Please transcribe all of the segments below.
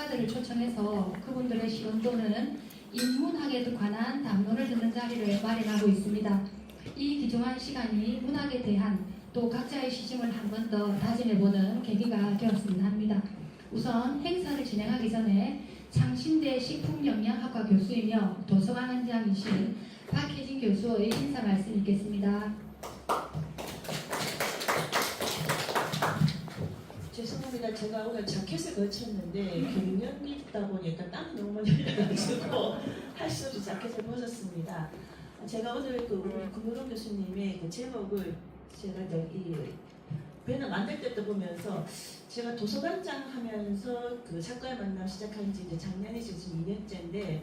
작가들을 초청해서 그분들의 시론 또는 인문학에 관한 담론을 듣는 자리를 마련하고 있습니다. 이 귀중한 시간이 문학에 대한 또 각자의 시심을 한 번 더 다짐해보는 계기가 되었으면 합니다. 우선 행사를 진행하기 전에 창신대 식품영양학과 교수이며 도서관 원장이신 박혜진 교수의 인사 말씀 있겠습니다. 죄송합니다. 제가 오늘 자켓을 걸쳤는데 갱년기 있다 보니 약간 땀이 너무 많이 흘려가지고 할 수 없이 자켓을 벗었습니다. 제가 오늘 우리 금호동 교수님의 제목을 제가 이 배너 만들 때도 보면서 제가 도서관장 하면서 작가의 만남 시작한 지 이제 작년이 지금 2년째인데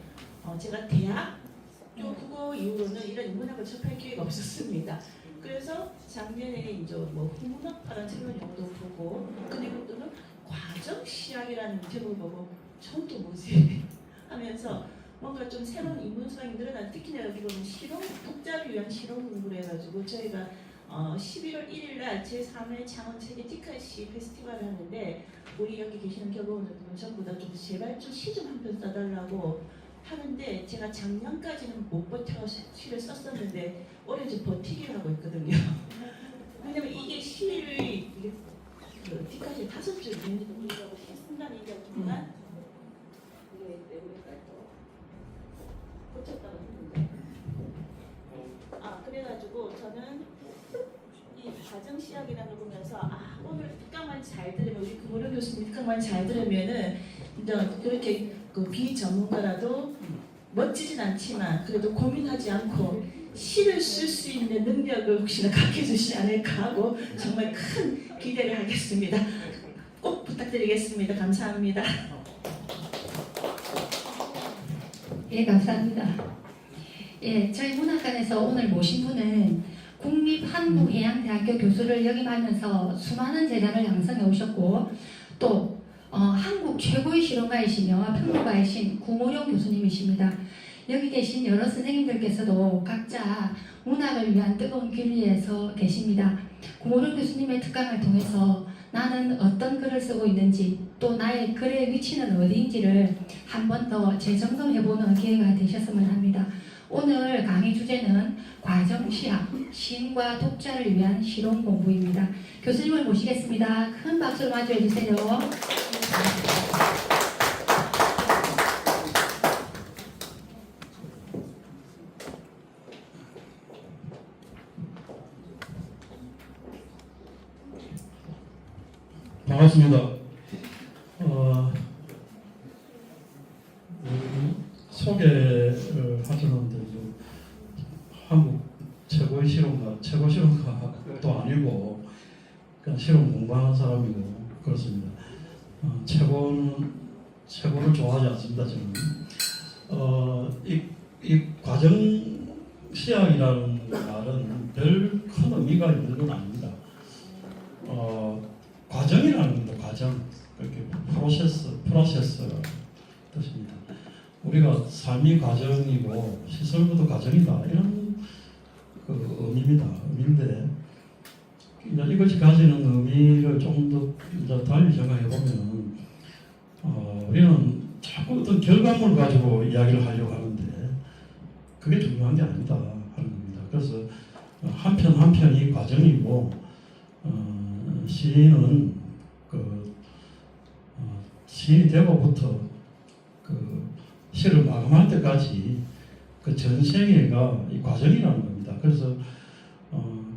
제가 대학교 국어 이후로는 이런 인문학을 접할 기회가 없었습니다. 그래서 작년에 이제 후문학파라는 새로운 용어도 보고 그리고 또는 과정시학이라는 제목을 보고 처음 또 뭐지 하면서 뭔가 좀 새로운 인문수학이 늘어난 특히나 여기 보면 실용, 독자를 위한 실용 공부를 해가지고 저희가 11월 1일날 제3회 창원 세계 티카시 페스티벌을 하는데 우리 여기 계시는 교보원들은 전부 다 좀 제발 좀 시 좀 한 편 써달라고 하는데 제가 작년까지는 못 버텨 시를 썼었는데 올해 좀 버티기를 하고 있거든요. 왜냐면 이게 시를 이게 티카시 5줄 우리가 순간 얘기하지만 이게 내보니까 또 고쳤다고 했는데 그래가지고 저는 이 과정시학이라는 걸 보면서 오늘 특강만 잘 들으면 우리 금호룡 교수님 특강만 잘 들으면은 이제 그렇게 비전문가라도 멋지진 않지만 그래도 고민하지 않고 시를 쓸 수 있는 능력을 혹시나 갖게 해주시지 않을까 하고 정말 큰 기대를 하겠습니다. 꼭 부탁드리겠습니다. 감사합니다. 예, 감사합니다. 예, 저희 문학관에서 오늘 모신 분은 국립한국해양대학교 교수를 역임하면서 수많은 재단을 양성해 오셨고 또 한국 최고의 실험가이시며 평론가이신 구모룡 교수님이십니다. 여기 계신 여러 선생님들께서도 각자 문학을 위한 뜨거운 길 위에서 계십니다. 구모룡 교수님의 특강을 통해서 나는 어떤 글을 쓰고 있는지 또 나의 글의 위치는 어디인지를 한 번 더 재점검해보는 기회가 되셨으면 합니다. 오늘 강의 주제는 과정시학, 시인과 독자를 위한 실용 공부입니다. 교수님을 모시겠습니다. 큰 박수로 맞이해 주세요. 반갑습니다. 소개를 하셨는데 한국 최고의 실험가, 최고 실험가도 아니고 그냥 실험 공부하는 사람이고 그렇습니다. 최고를 좋아하지 않습니다. 저는 이 과정 시학이라는 말은 별 큰 의미가 있는 건 아닙니다. 과정이라는 겁니다. 과정. 그렇게 프로세스 뜻입니다. 우리가 삶이 과정이고 시설부도 과정이다 이런 의미입니다. 의미인데 이것이 가지는 의미를 조금 더 달리 생각해 보면 우리는 자꾸 어떤 결과물을 가지고 이야기를 하려고 하는데 그게 중요한 게 아니다 하는 겁니다. 그래서 한 편 한 편이 과정이고 시인은 시인이 되고부터 시를 마감할 때까지 그 전생애가 이 과정이라는 겁니다. 그래서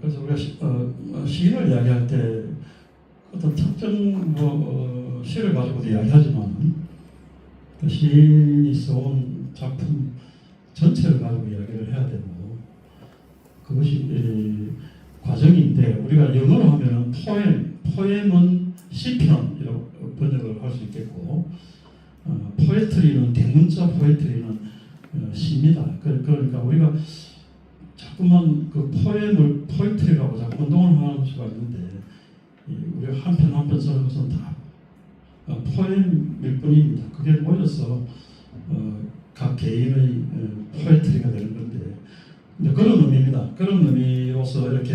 우리가 시인을 이야기할 때 어떤 특정 시를 가지고도 이야기하지만 그 시인이 써온 작품 전체를 가지고 이야기를 해야 되고 그것이 과정인데 우리가 영어로 하면은 포엠은 시편이라고 번역을 할 수 있겠고 포에트리는 대문자 포에트리는 시입니다. 그러니까 우리가 자꾸만 그 포엠을 포에트리라고 자꾸 운동을 하는 수가 있는데 우리가 한 편 한 편 쓰는 것은 다 포엠일 뿐입니다. 그게 모여서 각 개인의 포에트리가 되는 건데 그런 의미입니다. 그런 의미로서 이렇게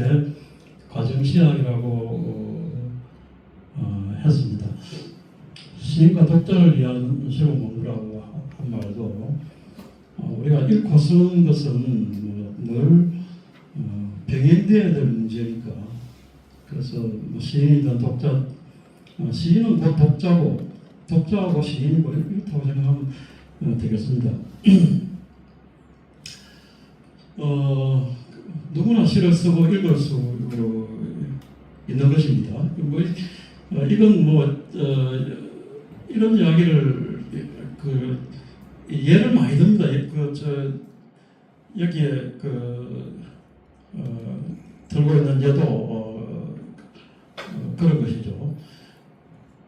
과정시학이라고 했습니다. 시인과 독자를 위한 시로 먹으라고 한 말도 우리가 읽고 쓰는 것은 늘 병행되어야 될 문제니까 그래서 시인이든 독자 시인은 곧 독자고 독자하고 시인이고 이렇다고 생각하면 되겠습니다. 누구나 시를 쓰고 읽을 수 있는 것입니다. 이건 이런 이야기를 예를 많이 듭니다. 여기에 들고 있는 예도 그런 것이죠.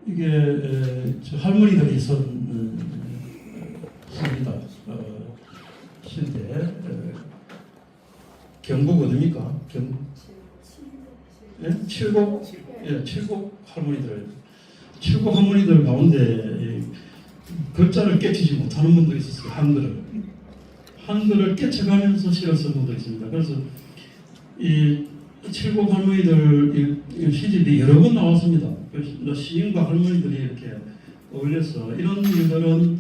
이게 할머니들이 쓴 시입니다. 시인데 경북 어디입니까? 칠곡? 예, 칠곡 할머니들 가운데 글자를 깨치지 못하는 분도 있었어요. 한글을 깨쳐가면서 시를 쓴 분도 있습니다. 그래서 이 칠곡 할머니들 시집이 여러 번 나왔습니다. 시인과 할머니들이 이렇게 어울려서 이런 일들은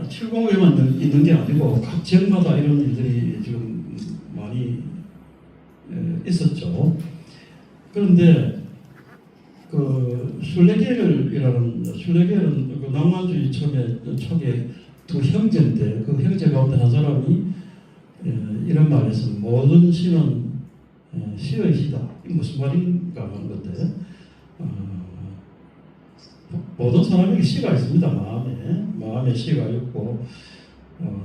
칠곡에만 있는 게 아니고 각 지역마다 이런 일들이 지금 많이 있었죠. 그런데 순례계열은 그 낭만주의 초기에 두 형제인데 그 형제 가운데 한 사람이 이런 말을 했습니다. 모든 시는 시의 시다. 이게 무슨 말인가 하는 건데 모든 사람에게 시가 있습니다. 마음에 시가 있고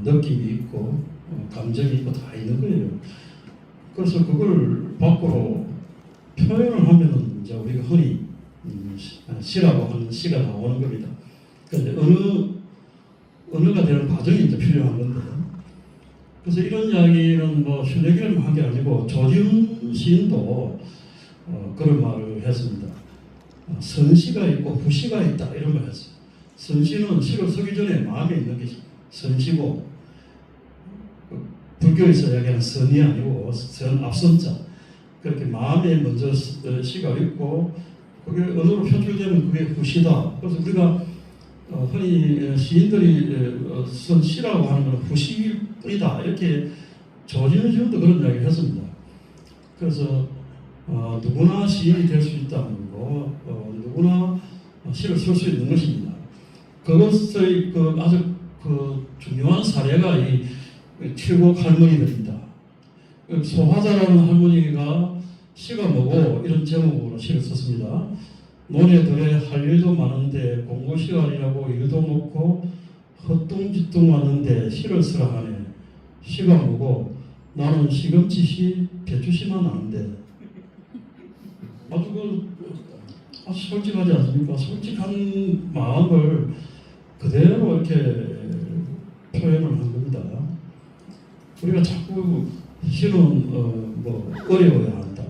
느낌이 있고 감정이 있고 다 있는 거예요. 그래서 그걸 밖으로 표현을 하면은 이제 우리가 흔히 시라고 하는 시가 나오는 겁니다. 그런데 언어가 되는 과정이 이제 필요한 건데, 그래서 이런 이야기는 순례길만 한 게 아니고 조지훈 시인도 그런 말을 했습니다. 선시가 있고 후시가 있다 이런 말을 했어요. 선시는 시를 쓰기 전에 마음에 있는 게 선시고, 불교에서 이야기하는 선이 아니고 앞선자, 그렇게 마음에 먼저 시가 있고 그게 언어로 표출되면 그게 후시다. 그래서 우리가 흔히 시인들이 쓴 시라고 하는 건 후시일 뿐이다 이렇게 조지훈 시인도 그런 이야기를 했습니다. 그래서 누구나 시인이 될 수 있다는 거, 누구나 시를 쓸 수 있는 것입니다. 그것의 아주 중요한 사례가 이 칠곡 할머니들입니다. 소화자라는 할머니가 시가 뭐고 이런 제목으로 시를 썼습니다. 논에들에 할 일도 많은데 공부 시간이라고 일도 먹고 헛둥짓둥 왔는데 시를 쓰라 하네. 시가 뭐고 나는 시금치시 배추시만 아는데. 아주 솔직하지 않습니까? 솔직한 마음을 그대로 이렇게 표현을 한 겁니다. 우리가 자꾸 시는 어려워야 한다,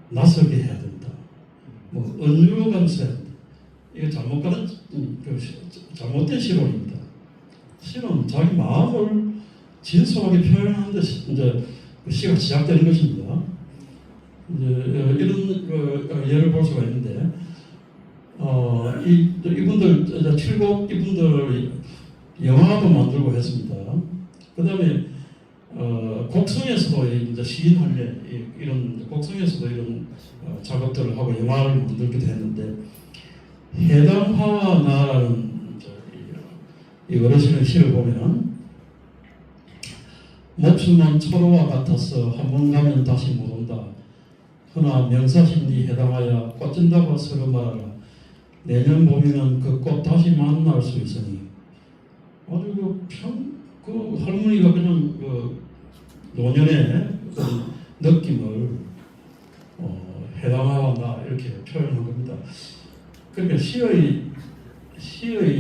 낯설게 해야 된다, 은유가면서 해야 된다. 이게 잘못된 시론입니다. 시는 자기 마음을 진솔하게 표현하는 데 이제 시가 시작되는 것입니다. 이제 이런 예를 볼 수가 있는데, 이분들 칠곡 이분들 영화도 만들고 했습니다. 그 다음에 곡성에서도 이제 시인할래 이런 곡성에서도 이런 작업들을 하고 영화를 만들기도 했는데, 해당화와 나라는 이 어르신의 시를 보면 목숨은 철호와 같아서 한 번 가면 다시 못 온다. 허나 명사심리 해당하여 꽂힌다고 서로 말하라. 내년 봄이면 그 꽃 다시 만날 수 있으니. 아주 그 할머니가 그냥 노년의 느낌을 해당하와 나 이렇게 표현한 겁니다. 그러니까 시의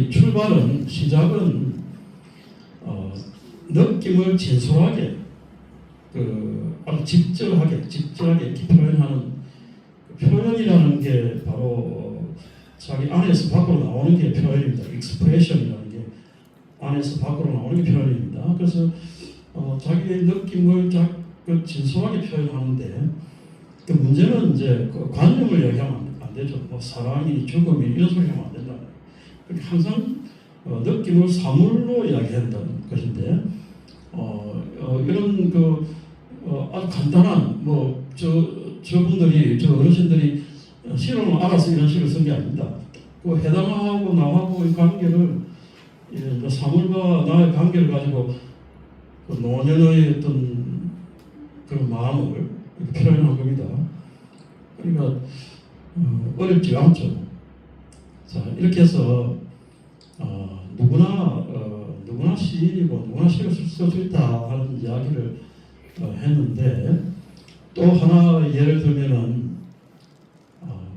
출발은, 시작은 느낌을 진솔하게 아주 직접하게 이렇게 표현하는, 표현이라는 게 바로 자기 안에서 밖으로 나오는 게 표현입니다. 익스프레션이라는 게 안에서 밖으로 나오는 게 표현입니다. 그래서 자기의 느낌을 진솔하게 표현하는데, 그 문제는 이제 관념을 얘기하면 안 안 되죠. 뭐 사랑이 죽음이 이런 소리 하면 안 된다. 그러니까 항상 느낌을 사물로 이야기한다는 것인데 이런 아주 간단한 저분들이 저 어르신들이 실험을 알아서 이런 식으로 쓴 게 아닙니다. 그 해당하고 나하고 이 관계를 사물과 나의 관계를 가지고 그 노년의 어떤 그런 마음을 표현한 겁니다. 그러니까 어렵지가 않죠. 자 이렇게 해서 누구나 시인이고 누구나 시를 쓸 수 있다 하는 이야기를 했는데 또 하나 예를 들면은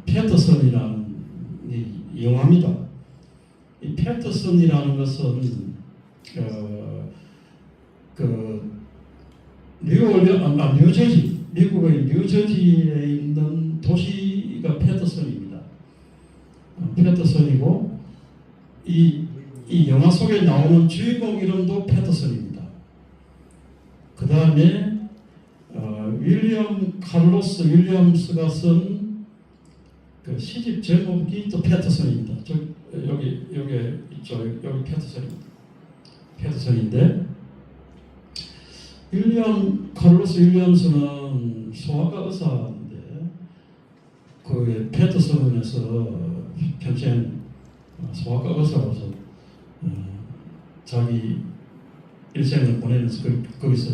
패터슨이라는 이 영화입니다. 이 패터슨이라는 것은 뉴저지 미국의 뉴저지에 있는 도시가 패터슨입니다. 패터슨이고 이 영화 속에 나오는 주인공 이름도 패터슨입니다. 그 다음에 윌리엄 칼로스 윌리엄스가 쓴 그 시집 제목이 또 패터슨입니다. 여기 패터슨인데 윌리엄 칼로스 윌리엄스는 소아과 의사인데 그 패터슨에서 평생 소아과 의사로서 자기 일생을 보내면서 거기서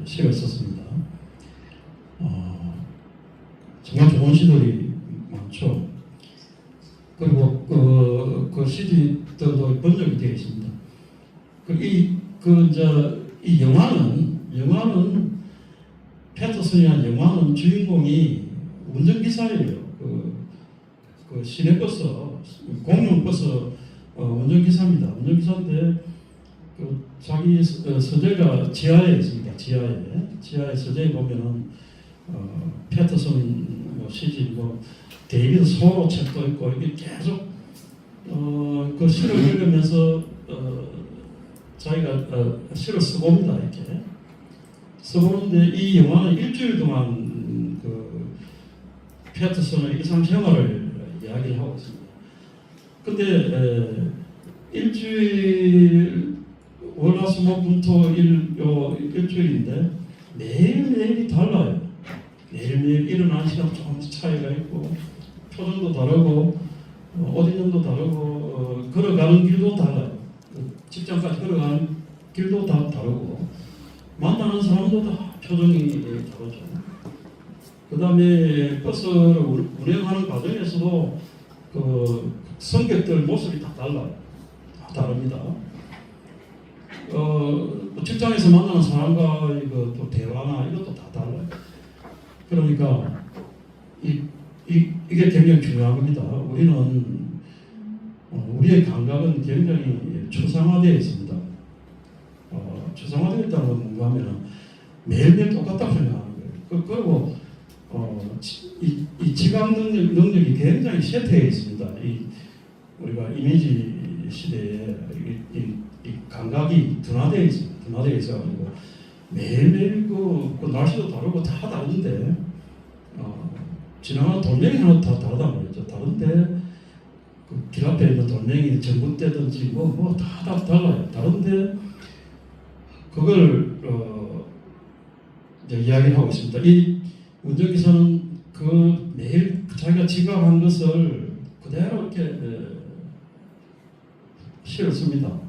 시를 썼습니다. 정말 좋은 시들이 많죠. 그리고 그 시들도 번역이 되어 있습니다. 이 영화는 패터슨이라는 영화는 주인공이 운전기사예요. 그 시내버스 공용버스 운전기사입니다. 운전기사인데 자기 서재가 지하에 있습니다. 지하에 서재에 보면은 패터슨 시집 데이비드 소로 책도 있고 이게 계속 그 시를 읽으면서 자기가 시를 쓰고 옵니다. 이렇게 써보는데 이 영화는 일주일 동안 그 패터슨의 일상생활을 이야기를 하고 있습니다. 근데 일주일 월화수목금토일 일주일인데 매일매일이 달라요. 매일매일 일어나는 시간 조금 차이가 있고 표정도 다르고 옷 입는 도 다르고 걸어가는 길도 달라요. 직장까지 걸어가는 길도 다 다르고 만나는 사람도 다 표정이 다르죠. 그 다음에 버스를 운행하는 과정에서도 그 성격들 모습이 다 달라요. 다 다릅니다. 직장에서 만나는 사람과의 또 대화나 이것도 다 달라요. 그러니까 이게 굉장히 중요한 겁니다. 우리의 감각은 굉장히 추상화되어 있습니다. 추상화되어 있다는 건 뭔가 하면 매일매일 똑같다고 생각하는 거예요. 그리고 이 지각 능력이 굉장히 쇠퇴해 있습니다. 우리가 이미지 시대에 이 감각이 둔화되어 있습니다. 둔화되어 있어가지고 매일매일 그 날씨도 다르고 다 다른데 지나가는 돌멩이 하나 다 다르단 말이죠. 다른데 그 길 앞에 있는 돌멩이 전봇대든지 다 달라요. 다른데 그걸 이제 이야기를 하고 있습니다. 이 운전기사는 그 매일 자기가 지각한 것을 그대로 이렇게 시를 씁니다.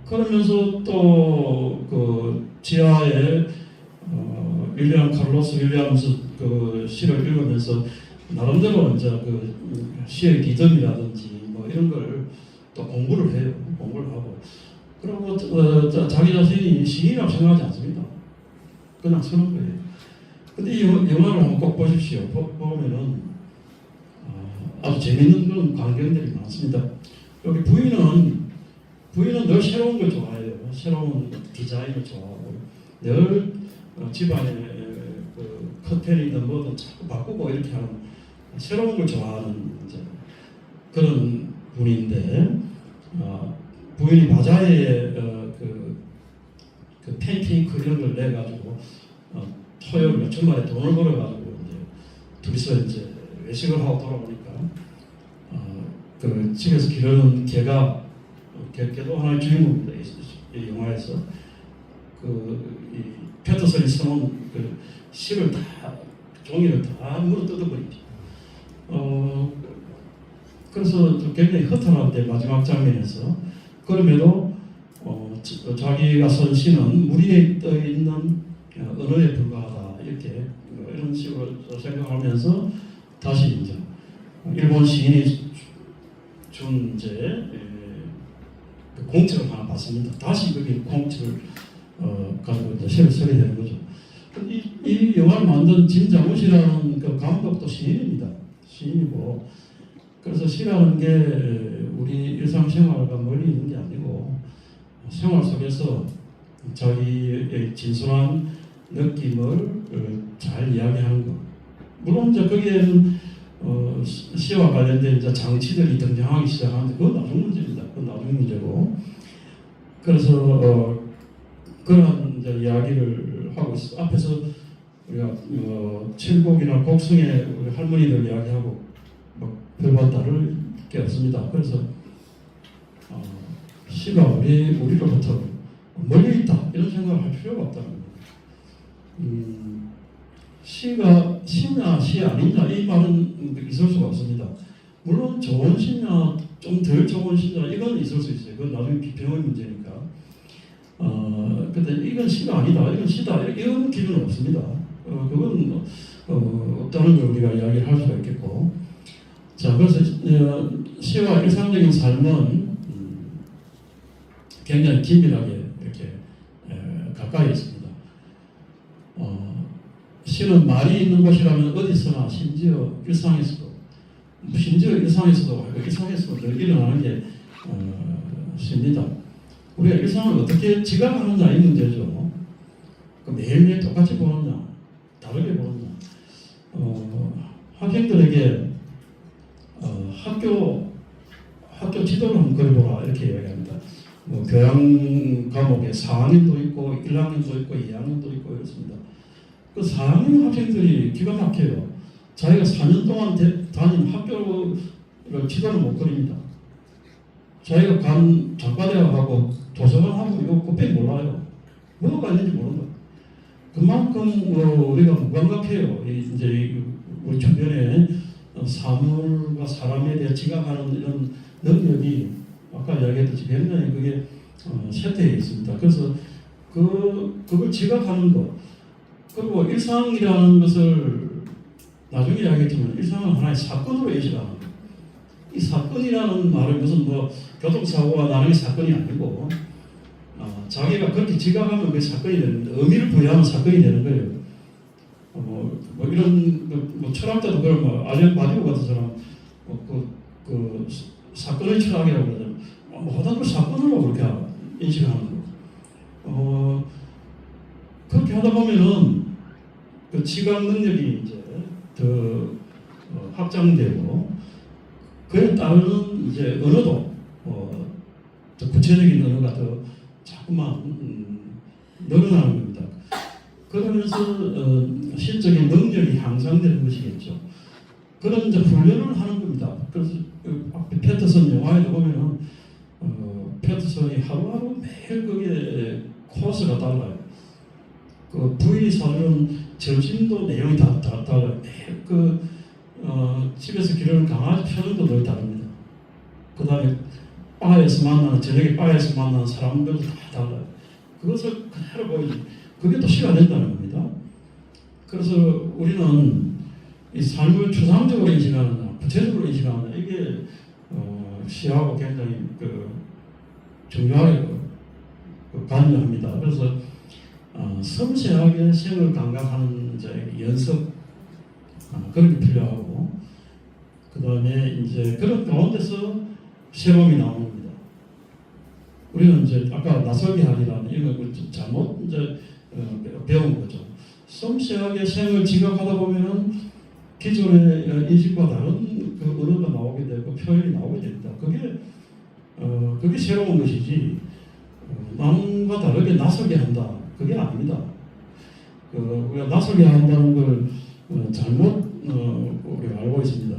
그러면서 또 그 지하에 윌리엄 칼로스 윌리엄스 그 시를 읽으면서 나름대로 이제 그 시의 리듬이라든지 이런 걸 또 공부를 해요. 공부를 하고 그리고 자기 자신이 시인이라고 생각하지 않습니다. 그냥 쓰는 거예요. 근데 이 영화를 한번 꼭 보십시오. 보면은 아주 재밌는 그런 광경들이 많습니다. 여기 부인은 늘 새로운 걸 좋아해요. 새로운 디자인을 좋아하고 늘 집안에 그 커튼이든 뭐든 자꾸 바꾸고 이렇게 하는 새로운 걸 좋아하는 그런 분인데 부인이 바자회에 그 페인팅 이런 걸 내 가지고 토요일 주말에 돈을 벌어 가지고 이제 둘이서 이제 외식을 하고 돌아오니까 그 집에서 기르는 개가 개도 하나의 주인공입니다. 이 영화에서 이 패터슨이 써놓은 그 시를 다 종이를 다 물어 뜯어버리죠. 그래서 굉장히 허탈한데 마지막 장면에서 그럼에도 자기가 쓴 시는 물 위에 떠 있는 언어에 불과하다 이렇게 이런 식으로 생각하면서 다시 이제 일본 시인이 준 이제 공책을 하나 받습니다. 다시 거기 공책을 가지고 이제 시를 쓰게 되는 거죠. 이 영화를 만든 진장훈이라는 그 감독도 시인입니다. 시인이고 그래서 시라는 게 우리 일상생활과 멀리 있는 게 아니고 생활 속에서 자기의 진솔한 느낌을 잘 이야기하는 것. 물론 이제 거기에는 시와 관련된 이제 장치들이 등장하기 시작하는데 그건 나중 문제입니다. 그건 나중 문제고. 그래서 그런 이제 이야기를 하고 있어. 앞에서 우리가 칠곡이나 곡성의 우리 할머니들 이야기하고 별반 다를 게 없습니다. 그래서 시가 우리로부터 멀리 있다 이런 생각을 할 필요가 없다는 겁니다. 시가 시냐 시 아니냐 이 말은 있을 수가 없습니다. 물론 좋은 시냐 좀 덜 좋은 시냐 이건 있을 수 있어요. 그건 나중에 비평의 문제니까. 근데 이건 시가 아니다, 이건 시다 이런 기준은 없습니다. 그건 없다는 걸 우리가 이야기를 할 수가 있겠고. 자, 그래서 시와 일상적인 삶은 굉장히 긴밀하게 이렇게 가까이 있습니다. 시는 말이 있는 곳이라면 어디서나 심지어 일상에서도 늘 일어나는 게 시입니다. 우리가 일상을 어떻게 지각하느냐 이 문제죠. 매일매일 똑같이 보느냐 다르게 보느냐. 학생들에게 학교 지도를 한번 그려보라 이렇게 이야기합니다. 교양 과목에 4학년도 있고 1학년도 있고 2학년도 있고 이렇습니다. 그 4학년 학생들이 기가 막혀요. 자기가 4년 동안 다닌 학교를 지도를 못 그립니다. 자기가 간 작가대학하고 도서관하고 이거 곱빼기 몰라요. 뭐가 있는지 모른다. 그만큼 우리가 무감각해요. 이제 우리 주변에 사물과 사람에 대해 지각하는 이런 능력이 아까 이야기했듯이 굉장히 그게 쇠퇴해 있습니다. 그래서 그걸 지각하는 것 그리고 일상이라는 것을 나중에 이야기했지만 일상은 하나의 사건으로 인식하는 것. 이 사건이라는 말은 무슨 교통사고가 나는 게 사건이 아니고 자기가 그렇게 지각하면 그게 사건이 되는데 의미를 부여하면 사건이 되는 거예요. 이런 철학자도 그런 알렌 바디오 같은 사람 그 사건의 철학이라고 그러잖아요. 모든 걸 사건으로 그렇게 인식하는 거. 그렇게 하다 보면은 그 지각 능력이 이제 더 확장되고 그에 따르는 이제 언어도 더 구체적인 언어가 더 자꾸만 늘어나는 겁니다. 그러면서 실적인 능력이 향상되는 것이겠죠. 그런 이제 훈련을 하는 겁니다. 그래서 앞에 패터슨 영화에도 보면은 패터슨이 하루하루 매일 그게 코스가 달라요. 그 부인이 사주는 점심도 내용이 다 달라요. 매일 집에서 기르는 강아지 표정도 늘 다릅니다. 그 다음에 저녁에 바에서 만나는 사람들도 다 달라요. 그것을 그대로 보이지. 그게 또 시가 된다는 겁니다. 그래서 우리는 이 삶을 추상적으로 인식하느냐, 구체적으로 인식하느냐, 이게 시하고 굉장히 중요하게 관여합니다. 그래서 섬세하게 생을 감각하는 이제 연습 그런 게 필요하고, 그 다음에 이제 그런 가운데서 새로움이 나오는 겁니다. 우리는 이제 아까 나설기 하기라는 이런 잘못 이제 배운 거죠. 섬세하게 생을 지각하다 보면은 기존의 인식과 다른 그 언어가 나오게 되고 표현이 나오게 됩니다. 그게 새로운 것이지 남과 다르게 나서게 한다. 그게 아닙니다. 우리가 나서게 한다는 걸 잘못 우리가 알고 있습니다.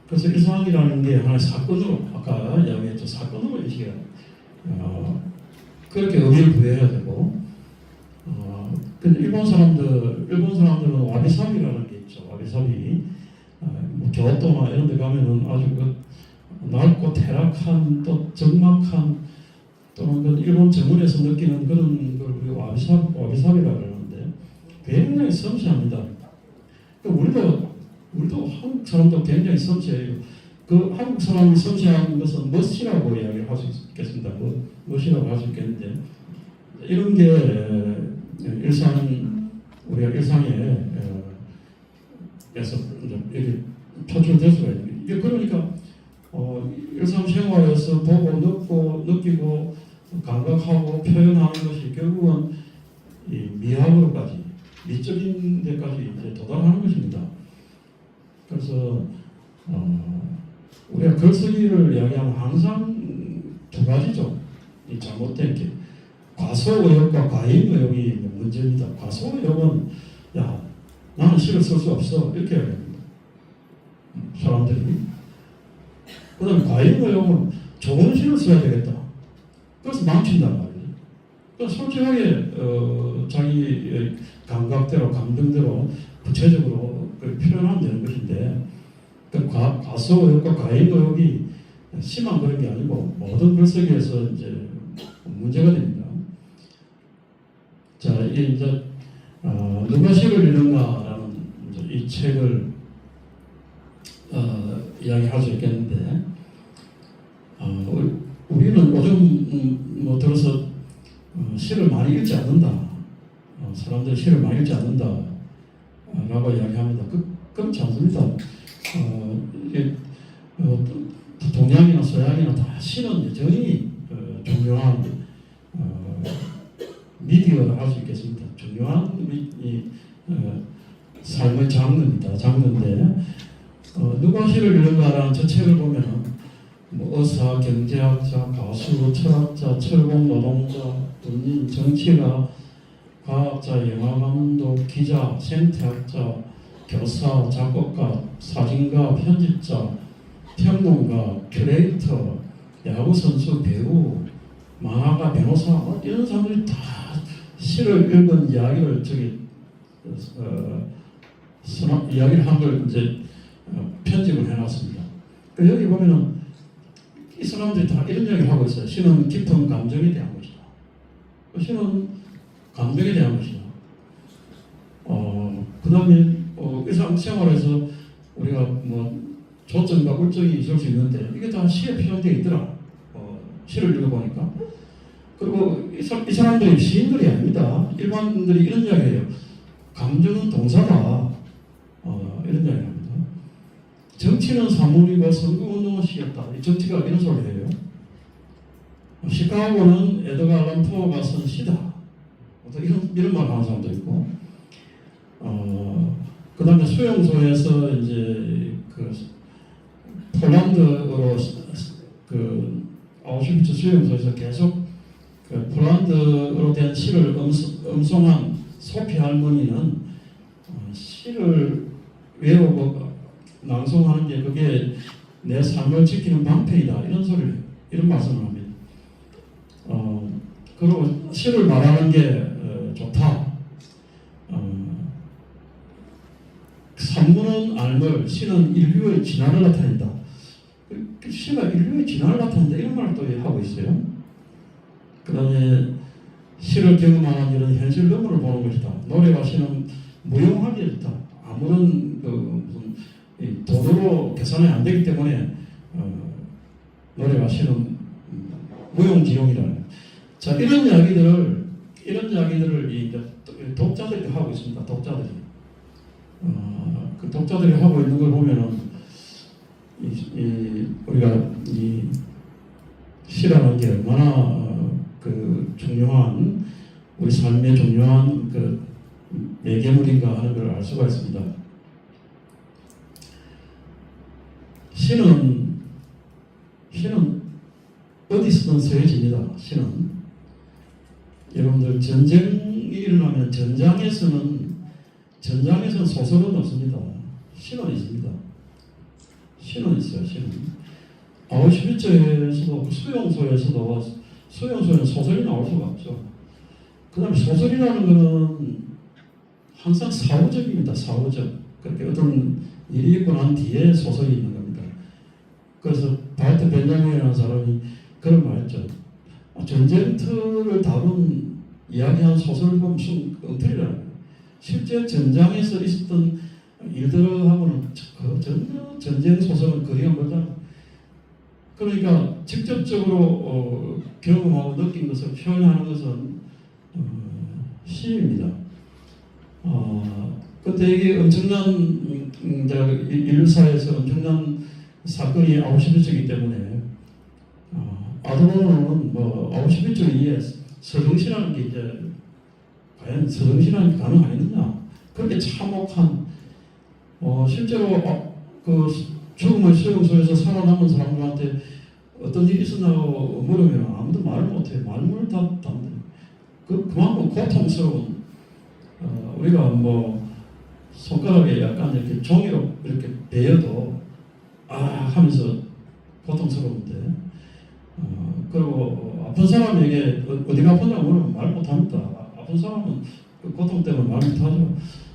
그래서 일상이라는 게 하나의 사건으로 아까 이야기했죠. 사건으로 인식해야 그렇게 의미를 부여해야 되고 근데 일본 사람들은 와비사비라는 게 있죠. 와비사비 뭐 교토나 이런 데 가면은 아주 그 넓고 태락한 또 적막한 또는 그 일본 정원에서 느끼는 그런 걸 우리가 와비사비라고 그러는데 굉장히 섬세합니다. 우리도 한국 사람도 굉장히 섬세해요. 그 한국 사람이 섬세한 것은 멋이라고 이야기를 할 수 있겠습니다. 멋이라고 할 수 있겠는데 이런 게 우리가 일상에 에서 이렇게 표출될 수가 있는 이게 그러니까 일상생활에서 보고 느끼고 감각하고 표현하는 것이 결국은 이 미학으로까지 미적인 데까지 이제 도달하는 것입니다. 그래서 우리가 글쓰기를 이야기하면 항상 두 가지죠. 이 잘못된 게 과소의욕과 과잉의욕이 문제입니다. 과소의욕은 야 나는 시를 쓸 수 없어 이렇게 이야기합니다. 사람들이. 그 다음에 과잉의욕은 좋은 시를 써야 되겠다. 그래서 망친단 말이에요. 그러니까 솔직하게 자기 감각대로 감정대로 구체적으로 표현하면 되는 것인데 과소의욕과 과잉의욕이 심한 그런 게 아니고 모든 글쓰기에서 이제 문제가 됩니다. 자, 이제 누가 시를 읽는가라는 이 책을 이야기할 수 있겠는데 우리는 요즘 들어서 시를 많이 읽지 않는다. 사람들이 시를 많이 읽지 않는다. 라고 이야기합니다. 그렇지 않습니다. 동양이나 서양이나 다 시는 여전히 중요한 미디어라 할 수 있겠습니다. 중요한 삶의 장르인데 누가 시를 읽는가라는 저 책을 보면은 뭐 의사, 경제학자, 가수, 철학자, 철공 노동자, 군인, 정치가, 과학자, 영화감독, 기자, 생태학자, 교사, 작곡가, 사진가, 편집자, 평론가, 큐레이터, 야구선수, 배우, 만화가, 변호사 이런 사람들이 다 시를 읽은 이야기를 이야기를 한 걸 이제 편집을 해놨습니다. 그러니까 여기 보면은 이 사람들이 다 이런 이야기를 하고 있어요. 시는 깊은 감정에 대한 것이다. 시는 감정에 대한 것이다. 그 다음에 일상생활에서 우리가 뭐 조정과 울정이 있을 수 있는데 이게 다 시에 표현되어 있더라. 시를 읽어보니까. 그리고 이 사람들이 시인들이 아닙니다. 일반인들이 이런 이야기해요. 감정은 동사다. 이런 이야기합니다. 정치는 사물이고 선거운동은 시였다. 정치가 이런 소리를 해요. 시카고는 에드가 알란 포가 쓴 시다. 이런 말 하는 사람도 있고. 그 다음에 수용소에서 이제 폴란드어로 아우슈비츠 수용소에서 계속 폴란드어로 된 시를 음송한 소피 할머니는 시를 외우고 낭송하는 게 그게 내 삶을 지키는 방패이다 이런 말씀을 합니다. 그리고 시를 말하는 게 좋다. 산문은 알물, 시는 인류의 진화를 나타낸다. 시가 인류의 진화를 나타낸다 이런 말을 또 하고 있어요. 그 다음에 시를 경험하는 이런 현실 너머를 보는 것이다. 노래와 시는 무용하게 좋다. 아무런 무슨 돈으로 계산이 안 되기 때문에 노래와 시는 무용지용이라는. 자 이런 이야기들을 이제 독자들이 하고 있습니다. 독자들이. 그 독자들이 하고 있는 걸 보면은 우리가 이 시라는 게 얼마나 중요한 우리 삶의 중요한 매개물인가 하는 걸 알 수가 있습니다. 시는 어디서든 쓰여집니다. 시는 여러분들 전쟁이 일어나면 전장에서는 소설은 없습니다. 시는 있습니다. 시는 있어요. 시는. 아우슈비츠에서도 수용소에는 소설이 나올 수가 없죠. 그 다음에 소설이라는 것은 항상 사후적입니다. 사후적. 그렇게 어떤 일이 있고 난 뒤에 소설이 있는 겁니다. 그래서 발트 벤자민이라는 사람이 그런 말 했죠. 전쟁터를 다룬 이야기한 소설을 보면 엉터리라는 거예요. 실제 전장에서 있었던 일들하고는 전혀 전쟁 소설은 거리가 멀다. 그러니까 직접적으로 경험하고 느낀 것을 표현하는 것은 시입니다. 근데 이게 엄청난 인류사에서 엄청난 사건이 아우슈비츠이기 때문에 아도로는 뭐 아우슈비츠 이후에 서정시라는 게 이제 과연 서정시라는 게 가능하겠느냐? 그렇게 참혹한 실제로 그 죽음의 수용소에서 살아남은 사람들한테 어떤 일이 있었냐고 물으면 아무도 말을 못해요. 말문을 닫는다. 그만큼 고통스러운 우리가 뭐 손가락에 약간 이렇게 종이로 이렇게 베어도 하면서 고통스러운데 그리고 아픈 사람에게 어디가 아프냐고 물으면 말 못합니다. 아픈 사람은 그 고통 때문에 말 못하죠.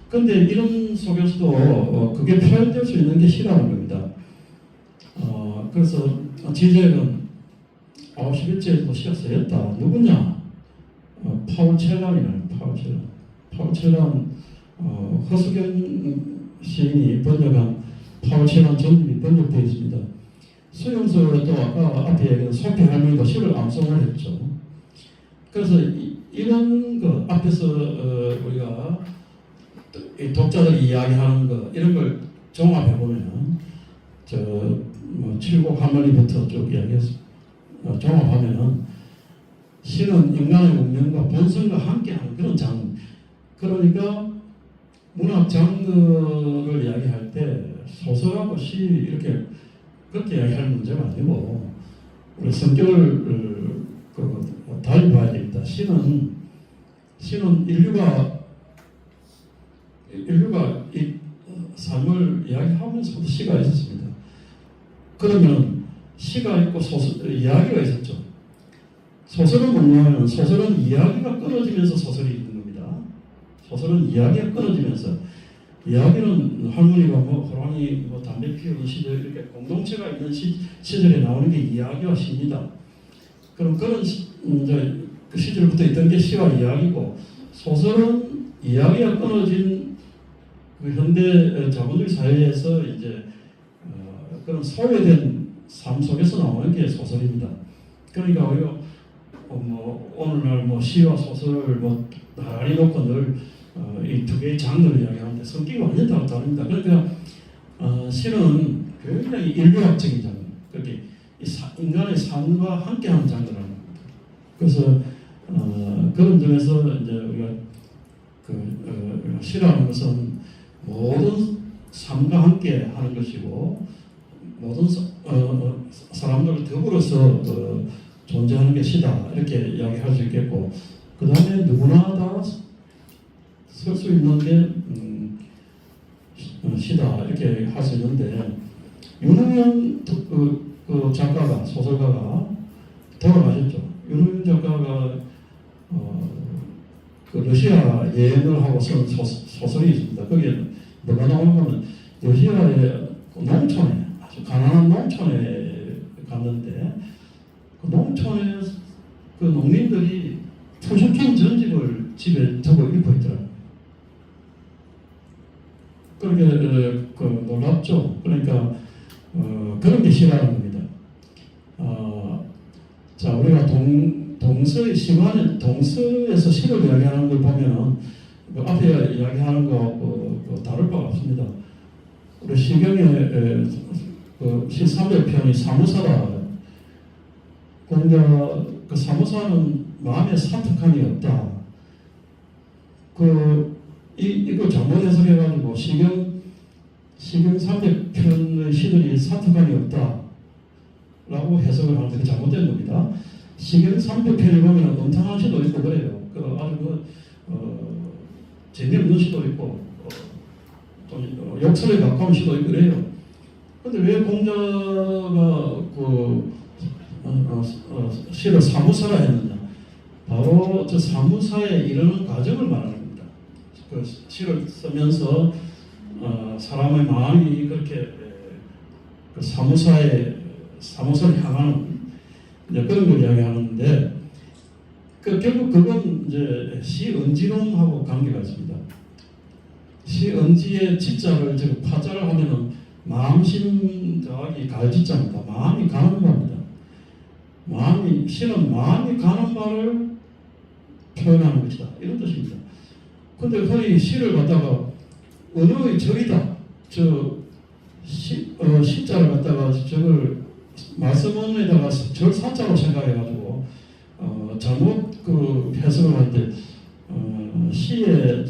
근데 이런 속에서도 그게 표현될 수 있는 게 시라는 겁니다. 그래서 지제는 아우슈비츠에도 시가 쓰였다. 누구냐? 파울첼란이라는 파울첼란 허수경 시인이 번역한 파울첼란 전집이 번역되어 있습니다. 수용소에도 아까 앞에 얘기한 소피 할머니도 시를 암송을 했죠. 그래서 이런 거 앞에서 우리가 독자들이 이야기하는 거 이런 걸 종합해 보면 칠곡 할머니부터 쭉 이야기해서 종합하면은 시는 인간의 운명과 본성과 함께하는 그런 장르. 그러니까 문학 장르를 이야기할 때 소설하고 시 이렇게 그렇게 이야기할 문제가 아니고 우리 성격을 달리 봐야 됩니다. 시는 인류가 이 삶을 이야기하면서부터 시가 있었습니다. 그러면 시가 있고 이야기가 있었죠. 소설은 뭐냐면 소설은 이야기가 끊어지면서 소설이 있는 겁니다. 소설은 이야기가 끊어지면서 이야기는 할머니가 호랑이 담배 피우는 시절 이렇게 공동체가 있는 시절에 나오는 게 이야기와 시입니다. 그럼 그런 이제 그 시절부터 있던 게 시와 이야기고 소설은 이야기가 끊어진 그 현대 자본주의 사회에서 이제 그런 소외된 삶 속에서 나오는 게 소설입니다. 그러니까 우리가 오늘날 시와 소설을 나란히 놓고 늘 이 두 개의 장르를 이야기하는데 성격이 완전히 다릅니다. 그러니까 시는 굉장히 인류학적인 장르, 그렇게 인간의 삶과 함께하는 장르라는 겁니다. 그래서 그런 점에서 이제 우리가 시라는 것은 모든 삶과 함께 하는 것이고 모든 사람들을 더불어서 존재하는 게 시다 이렇게 이야기할 수 있겠고 그 다음에 누구나 다 쓸 수 있는 게 시다 이렇게 할 수 있는데 윤흥현 그 작가가 소설가가 돌아가셨죠. 윤흥현 작가가 그 러시아 여행을 하고 쓴 소설이 있습니다. 거기에 뭐가 나오냐면 러시아의 농촌에 아주 가난한 농촌에 갔는데 그 농촌에 그 농민들이 푸슈킨 전집을 집에 두고 읽고 있더라고요. 그렇게 놀랍죠. 그러니까 그런 게 시라는 겁니다. 자 우리가 동서의 시간에 동서에서 시를 이야기하는 걸 보면은 그 앞에 이야기하는 거 다를 바가 없습니다. 우리 시경의 시 300편이 사무사다. 그러니까 그 사무사는 마음에 사특함이 없다. 이걸 잘못 해석해가지고 시경 300편의 시들이 사특함이 없다. 라고 해석을 하는데 잘못된 겁니다. 시경 300편을 보면 엉탕한 시도 있고 그래요. 아주 재미없는 시도 있고 좀 욕설에 가까운 시도 그래요. 근데 왜 공자가 시를 사무사라 했느냐? 바로 저 사무사에 이르는 과정을 말하는 겁니다. 그 시를 쓰면서 사람의 마음이 그렇게 그 사무사를 향하는 이제 그런 걸 이야기하는데 결국 그건 이제 시언지론하고 관계가 있습니다. 시언지의 지자를 지금 파자를 하면은 마음심 더하기 갈지자입니다. 마음이 가는 바입니다. 시는 마음이 가는 바를 표현하는 것이다. 이런 뜻입니다. 근데 흔히 시를 갖다가 언어의 절이다. 시자를 갖다가 저걸 말씀원에다가 절 사자로 생각해가지고 잘못 그 해석을 하는데 시의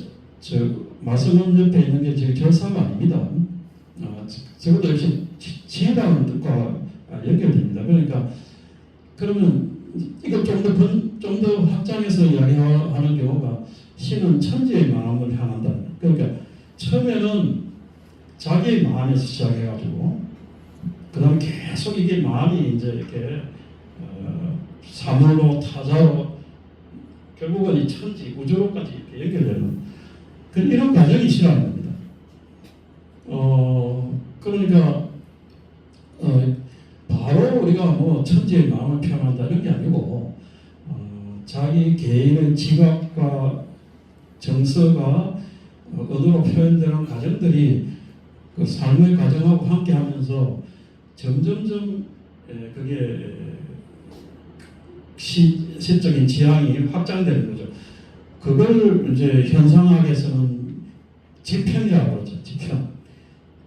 말씀원 옆에 있는 게 지금 절사가 아닙니다. 적어도 역시 지혜라는 뜻과 연결됩니다. 그러니까 그러면 이걸 좀 더 확장해서 이야기하는 경우가 시는 천지의 마음을 향한다. 그러니까 처음에는 자기의 마음에서 시작해가지고 그 다음에 계속 이게 마음이 이제 이렇게 사물로 타자로 결국은 이 천지 우주로까지 이렇게 연결되는 이런 과정이 시라는 겁니다. 그러니까 바로 우리가 뭐 천지의 마음을 표현한다 이런 게 아니고 자기 개인의 지각과 정서가 언어로 표현되는 과정들이 그 삶의 과정하고 함께하면서 점점점 그게 시적인 지향이 확장되는 거죠. 그걸 이제 현상학에서는 지평이라고 그러죠. 지평.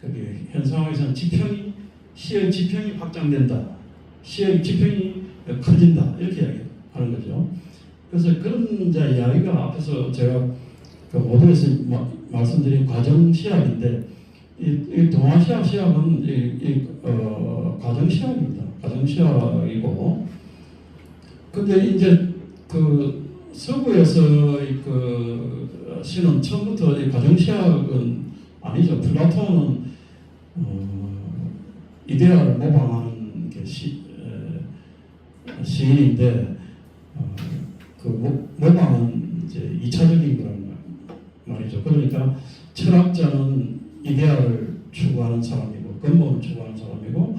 그게 현상학에서는 지평이 시의 지평이 확장된다. 시의 지평이 커진다. 이렇게 이야기하는 거죠. 그래서 그런 이제 이야기가 앞에서 제가 그 모두에서 말씀드린 과정시학인데 이 동아시아 시학은 과정시학입니다. 과정시학이고 근데 이제 그 서구에서의 그 시는 처음부터 이 과정시학은 아니죠. 플라톤은 이데아를 모방하는 게 시인인데 그 모방은 이제 2차적인 거란 말이죠. 그러니까 철학자는 이데아를 추구하는 사람이고 근본을 추구하는 사람이고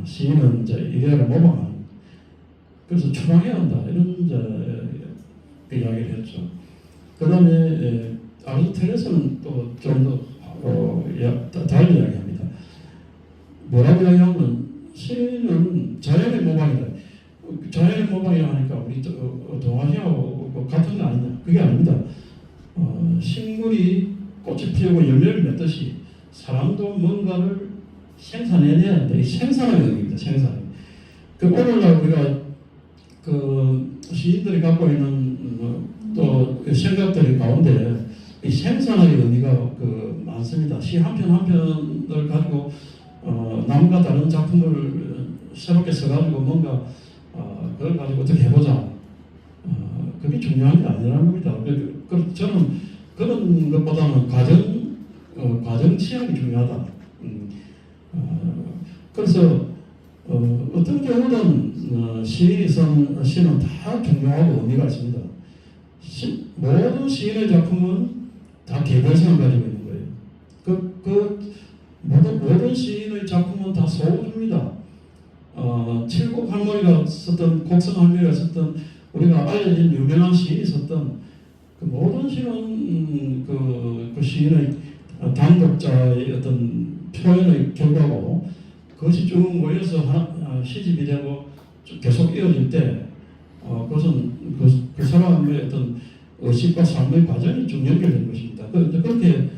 시인은 이제 이데아를 모방하는. 그래서 추방해야 한다 이런 이제 그 이야기를 했죠. 그다음에 아리스토텔레스는 또 좀 더 다른 이야기합니다. 뭐라고 이야기하면 시는 자연의 모방이다. 자연의 모방이라 하니까 우리 동아시아하고 같은 거 아니냐? 그게 아닙니다. 식물이 꽃이 피우고 열매를 맺듯이 사람도 뭔가를 생산해내야 한다. 이 생산의 의미입니다. 생산. 그 오늘날 우리가 그 시인들이 갖고 있는 또 생각들 가운데 이 생산의 의미가 그 많습니다. 시 한 편 한 편을 가지고 남과 다른 작품을 새롭게 써가지고 뭔가 그걸 가지고 어떻게 해보자. 그게 중요한 게 아니라는 겁니다. 저는 그런 것보다는 과정 취향이 중요하다. 그래서 어떤 경우든 시는 다 중요하고 의미가 있습니다. 모든 시인의 작품은 다 개별성을 가지고 있는 거예요. 모든 시인의 작품은 다 소우주입니다. 칠곡 할머니가 썼던 곡성 할머니가 썼던 우리가 알려진 유명한 시인이 썼던 그 모든 시는 그 시인의 단독자의 어떤 표현의 결과고 그것이 쭉 모여서 시집이 되고 계속 이어질 때 그것은 그 사람의 어떤 의식과 삶의 과정이 좀 연결된 것입니다. 그렇게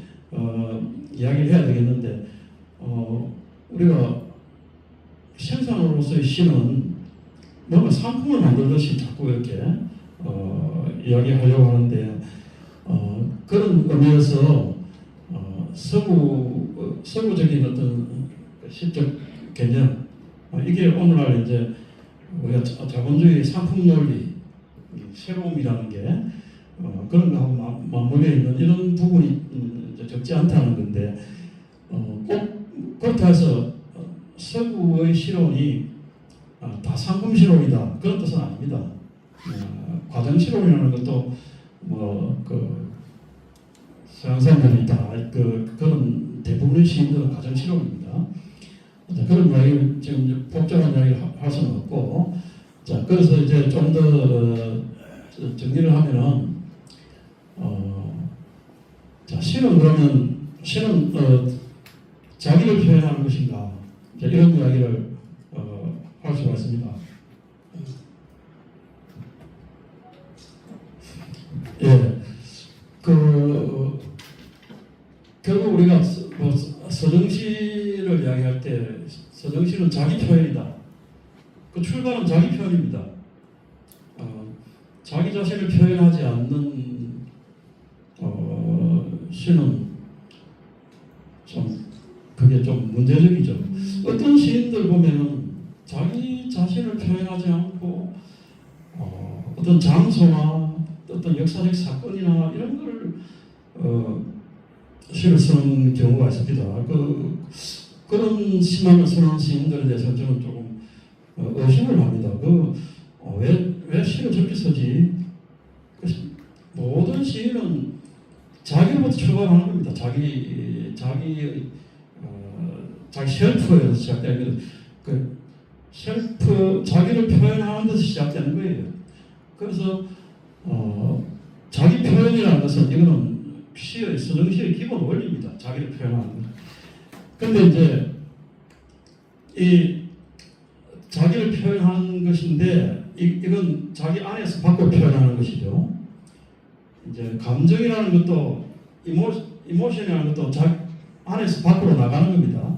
이야기를 해야 되겠는데 우리가 생산으로서의 시는 뭔가 상품을 만들듯이 자꾸 이렇게 이야기하려고 하는데 그런 의미에서 서구적인 어떤 시적 개념 이게 오늘날 이제 우리가 자본주의 상품 논리 새로움이라는 게 그런 거하고 맞물려 있는 이런 부분이 적지 않다는 건데 꼭 그렇다 해서 서구의 실론이 다 상품 실론이다 그런 뜻은 아닙니다. 과정 실론이라는 것도 뭐그 서양 사람들이 다 그런 대부분의 시인들은 과정 실론입니다. 자, 그런 이야기를 지금 복잡한 이야기를 할 수는 없고, 자 그래서 이제 좀 더 정리를 하면은 자 시는 그러면 시는 자기를 표현하는 것인가? 자, 이런 이야기를 할 수가 있습니다. 예, 결국 우리가 서정시를 이야기할 때 서정시는 자기 표현이다. 그 출발은 자기 표현입니다. 자기 자신을 표현하지 않는 시는 좀 그게 좀 문제적이죠. 어떤 시인들 보면은 자기 자신을 표현하지 않고 어떤 장소나 어떤 역사적 사건이나 이런 걸 시를 쓰는 경우가 있습니다. 그런 시만을 쓰는 시인들에 대해서 저는 조금 의심을 합니다. 왜 시를 저렇게 쓰지? 모든 시인은 자기로부터 출발하는 겁니다. 자기 셀프에서 시작되는 그 셀프 자기를 표현하는 데서 시작되는 거예요. 그래서 자기 표현이라는 것은 이거는 서정시의 기본 원리입니다. 자기를 표현하는 것. 근데 이제 이 자기를 표현하는 것인데 이건 자기 안에서 밖으로 표현하는 것이죠. 이제 감정이라는 것도 이모션이라는 것도 자기 안에서 밖으로 나가는 겁니다.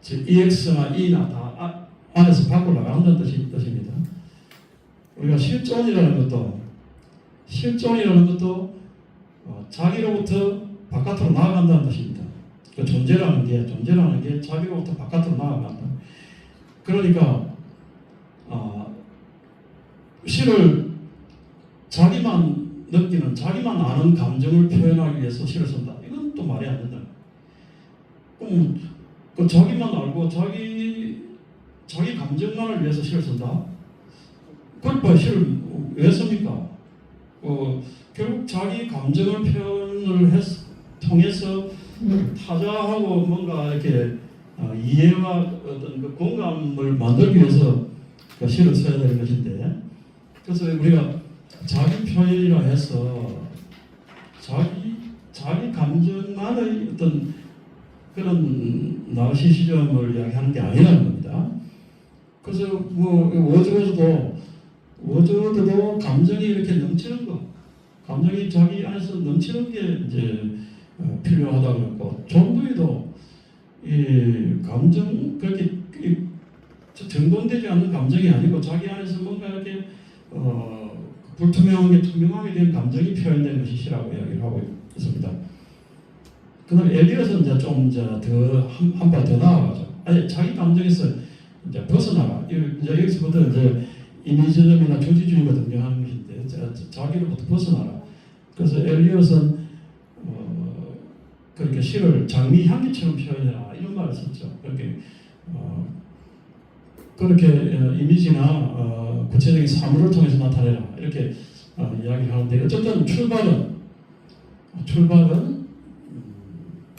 즉 EX나 E나 다 안에서 밖으로 나가는 뜻입니다. 우리가 실존이라는 것도 자기로부터 바깥으로 나아간다는 뜻입니다. 그 존재라는 게 자기로부터 바깥으로 나아간다. 그러니까 시를 자기만 느끼는, 자기만 아는 감정을 표현하기 위해서 시를 쓴다. 이건 또 말이 안 된다. 그럼 그 자기만 알고 자기 감정만을 위해서 시를 쓴다. 그럴 시를 왜 씁니까? 결국 자기 감정을 표현을 통해서 타자하고 뭔가 이렇게 이해와 어떤 그 공감을 만들기 위해서 그 시를 써야 되는 것인데, 그래서 우리가 자기 표현이라 해서 자기 감정만의 어떤 그런 나르시시즘을 이야기하는 게 아니라는 겁니다. 그래서 워즈워드도 감정이 이렇게 넘치는 거, 감정이 자기 안에서 넘치는 게 이제 필요하다고 했고, 존두이도 이 감정 그렇게 정돈되지 않는 감정이 아니고 자기 안에서 뭔가 이렇게 불투명하게 투명하게 된 감정이 표현된 것이 시라고 이야기를 하고 있습니다. 그다음에 엘리엇은 이제 좀 더 한 발 더 나아가죠. 아니 자기 감정에서 이제 벗어나가. 이제 여기서부터 이제 이미지즘이나 조지주의가 등장하는 것인데 자기로부터 벗어나라. 그래서 엘리엇은 그렇게 시를 장미 향기처럼 표현해라 이런 말을 썼죠. 그렇게 이미지나 구체적인 사물을 통해서 나타내라 이렇게 이야기를 하는데, 어쨌든 출발은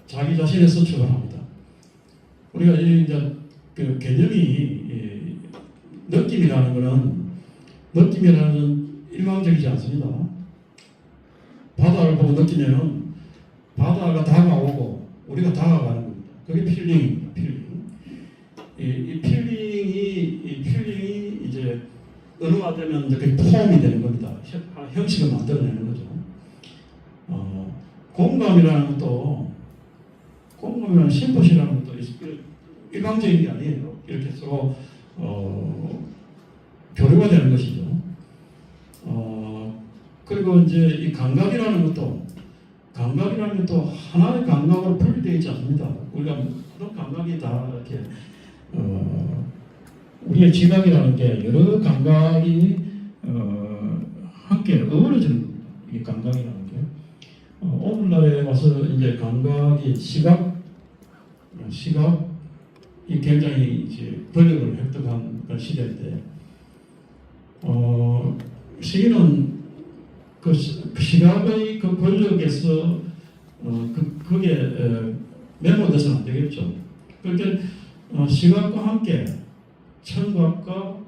자기 자신에서 출발합니다. 우리가 이제 그 개념이 느낌이라는 일방적이지 않습니다. 바다를 보고 느끼면은 바다가 다가오고 우리가 다가가는 겁니다. 그게 필링입니다. 이 필링이 이제 은화되면 이제 폼이 되는 겁니다. 형식을 만들어내는 거죠. 공감이라는 심포시라는 것도 일방적인 게 아니에요. 이렇게 서로 교류가 되는 것이죠. 그리고 이제 이 감각이라는 것도 하나의 감각으로 분리되어 있지 않습니다. 우리가 모든 감각이 다 이렇게 우리의 지각이라는 게 여러 감각이 함께 어우러지는 겁니다. 이 감각이라는 게 오늘날에 와서 이제 감각이 시각이 굉장히 이제 권력을 획득한 그런 시대인데, 시인은 그 시각의 그 권력에서 그게 매몰돼서는 안 되겠죠. 그렇게 시각과 함께 청각과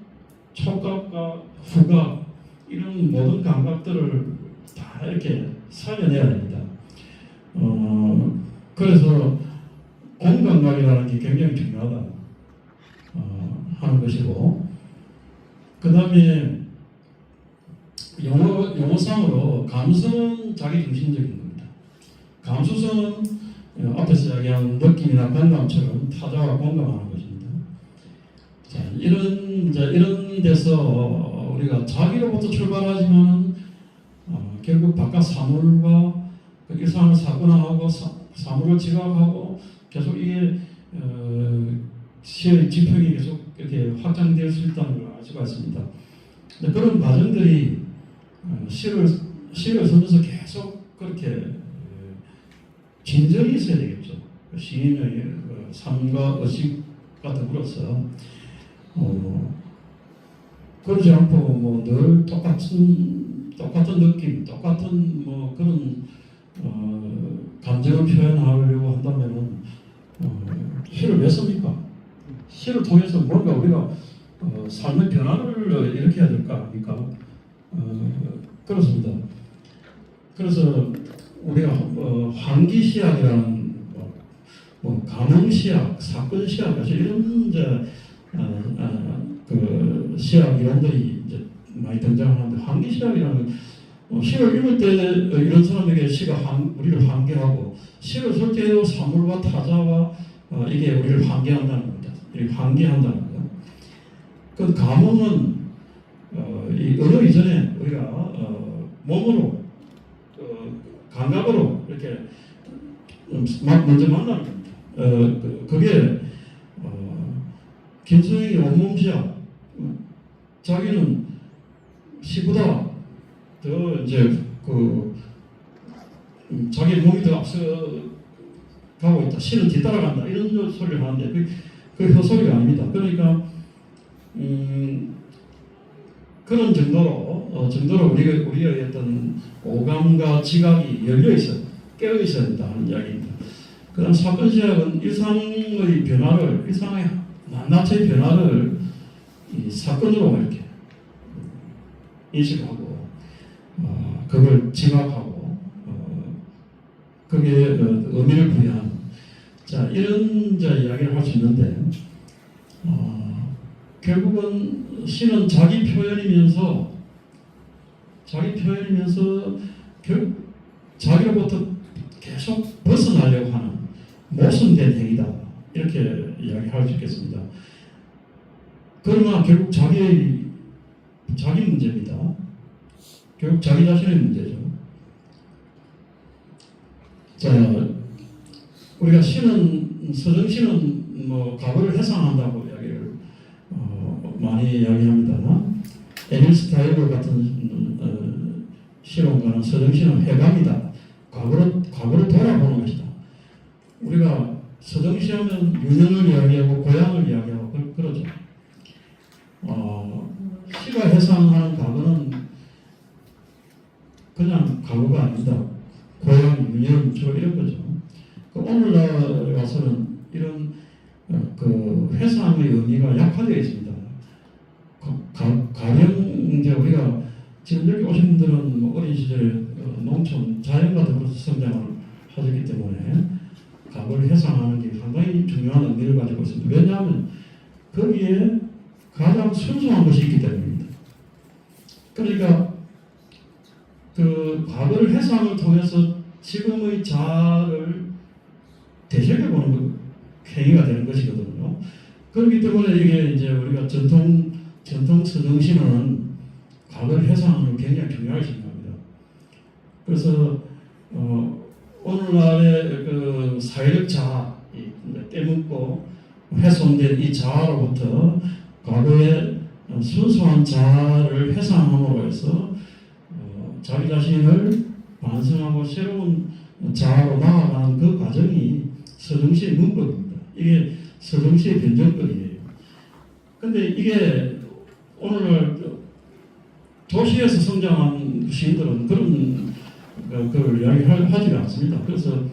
촉각과 후각 이런 모든 감각들을 다 이렇게 살려내야 됩니다. 그래서 공감각이라는 게 굉장히 중요하다 하는 것이고, 그 다음에 용어상으로 감성은 자기중심적인 겁니다. 감수성은 앞에서 이야기한 느낌이나 공감처럼 타자와 공감하는 것입니다. 자, 이런 데서 우리가 자기로부터 출발하지만 결국 바깥 사물과 그 일상을 사건화하고 사물을 지각하고 계속 이게 시의 지평이 계속 이렇게 확장될 수 있다는 걸 알 수가 있습니다. 그런 과정들이 시를 쓰면서 계속 그렇게 진전이 있어야 되겠죠. 시인의 삶과 의식과 더불어서 그러지 않고 뭐 늘 똑같은 느낌, 똑같은 뭐 그런 감정을 표현하려고 한다면은 시를 왜 씁니까? 시를 통해서 뭔가 우리가 삶의 변화를 일으켜야 될 거 아닙니까? 그렇습니다. 그래서 우리가 환기시학이라는 가능시학, 사건시학 이런 이제 그 시학 이론들이 이제 많이 등장하는데, 환기시학이라는 시를 읽을 때 이런 사람에게 시가 우리를 환기하고, 시를 쓸 때도 사물과 타자와 이게 우리를 환기한다는 겁니다. 이렇게 환기한다는 거. 그 감흥은 이 언어 이전에 우리가 몸으로 감각으로 이렇게 먼저 만나는 겁니다. 그게 김수영이 온몸시야. 자기는 시보다 더 이제 자기 몸이 더 앞서 가고 있다. 시는 뒤따라간다. 이런 소리를 하는데 그 헛소리가 아닙니다. 그러니까 그런 정도로 우리의 어떤 오감과 지각이 열려 있어, 깨어 있어야 된다 하는 이야기입니다. 그다음 사건시학은 일상의 변화를, 일상의 낱낱의 변화를 이 사건으로 이렇게 인식하고 그걸 지각하고 그게 의미를 부여하는, 자 이런 이야기를 할 수 있는데, 결국은 시는 자기 표현이면서 결국 자기로부터 계속 벗어나려고 하는 모순된 행위다, 이렇게 이야기할 수 있겠습니다. 그러나 결국 자기 문제입니다. 결국 자기 자신의 문제죠. 자, 우리가 서정시는 뭐 과거를 해상한다고 이야기를 많이 이야기합니다. 에밀 스타일러 같은 시론가는 서정시는 회감이다. 과거를 돌아보는 것이다. 우리가 서정시하면 유년을 이야기하고 고향을 이야기하고 그러죠. 시가 해상하는 과거는 그냥 과거가 아니다. 고향, 유년, 이런 거죠. 오늘날 와서는 이런 회상의 의미가 약화되어 있습니다. 가령 이제 우리가 지금 여기 오신 분들은 뭐 어린 시절에 농촌 자연과 더불어서 성장을 하셨기 때문에 과거를 회상하는 게 상당히 중요한 의미를 가지고 있습니다. 왜냐하면 거기에 가장 순수한 것이 있기 때문입니다. 그러니까 그 과거를 회상을 통해서 지금의 자아를 되새겨보는 행위가 되는 것이거든요. 그렇기 때문에 이게 이제 우리가 전통 서정시는 과거를 회상하는 게 굉장히 중요하게 생각합니다. 그래서 오늘날의 그 사회적 자아, 떼묻고 훼손된 이 자아로부터 과거의 순수한 자아를 회상함으로 해서 자기 자신을 반성하고 새로운 자아로 나아가는 그 과정이 서정시의 문법입니다. 이게 서정시의 변정법이에요. 근데 이게 오늘날 도시에서 성장한 시인들은 그런 걸 이야기하지 않습니다. 그래서